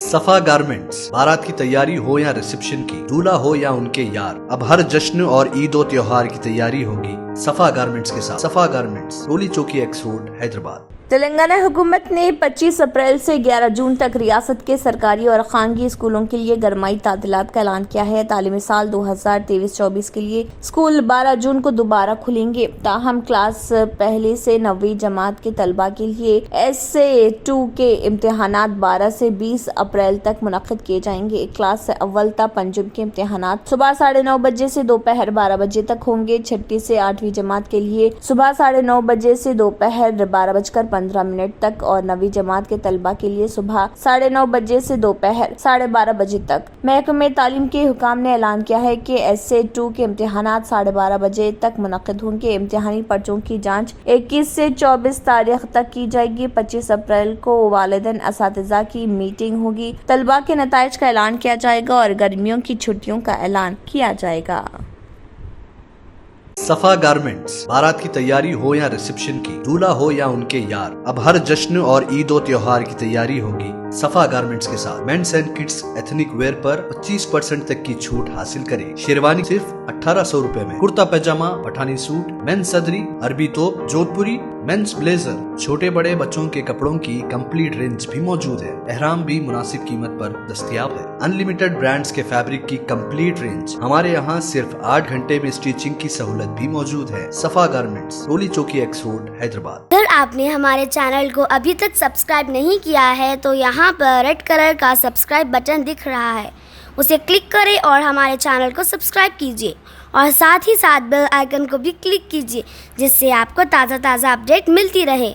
सफा गारमेंट्स, बारात की तैयारी हो या रिसेप्शन की, दूल्हा हो या उनके यार, अब हर जश्न और ईद और त्योहार की तैयारी होगी सफा गारमेंट्स के साथ। सफा गारमेंट्स, रोली चौकी एक्स रोड, हैदराबाद। तेलंगाना हुकूमत ने 25 अप्रैल से 11 जून तक रियासत के सरकारी और खानगी स्कूलों के लिए गरमाई तातीलात का ऐलान किया है। तालीमी साल 2023-24 के लिए स्कूल 12 जून को दोबारा खुलेंगे। ताहम क्लास पहले से 9वीं जमात के तलबा के लिए SA2 के इम्तिहानात 12 से 20 अप्रैल तक मुनक्किद किए जाएंगे। क्लास अव्वल ता पंजम के इम्तिहानात सुबह 9:30 बजे से दोपहर 12 बजे तक होंगे। छठी से 8वीं जमात के लिए सुबह 9:30 बजे से दोपहर 12:15 तक और 9वीं जमात के तलबा के लिए सुबह 9:30 बजे से दोपहर 12:30 बजे तक। महकमे तालीम के हुकाम ने ऐलान किया है कि SA2 के इम्तिहानात 12:30 बजे तक मुनक्किद होंगे। इम्तिहानी पर्चों की जांच 21 से 24 तारीख तक की जाएगी। 25 अप्रैल को वालिदैन असातिज़ा की मीटिंग होगी। तलबा के नताइज का ऐलान किया जाएगा और गर्मियों की छुट्टियों का ऐलान किया जाएगा। सफा गारमेंट्स, बारात की तैयारी हो या रिसेप्शन की, दूल्हा हो या उनके यार, अब हर जश्न और ईद और त्योहार की तैयारी होगी सफा गारमेंट्स के साथ। Men's and kids ethnic wear पर 25% तक की छूट हासिल करें। शेरवानी सिर्फ 1800 रुपए में, कुर्ता पैजामा, पठानी सूट, मेंस सदरी, अरबी तोप, जोधपुरी, मेंस ब्लेजर, छोटे बड़े बच्चों के कपड़ों की कंप्लीट रेंज भी मौजूद है। एहराम भी मुनासिब कीमत पर दस्तयाब है। अनलिमिटेड ब्रांड्स के फैब्रिक की कंप्लीट रेंज। हमारे यहाँ सिर्फ 8 घंटे में स्टिचिंग की सहूलत भी मौजूद है। सफा गारमेंट्स, रोली चौकी एक्स रोड, हैदराबाद। अगर आपने हमारे चैनल को अभी तक सब्सक्राइब नहीं किया है तो यहाँ पर रेड कलर का सब्सक्राइब बटन दिख रहा है, उसे क्लिक करें और हमारे चैनल को सब्सक्राइब कीजिए और साथ ही साथ बेल आइकन को भी क्लिक कीजिए, जिससे आपको ताज़ा अपडेट मिलती रहे।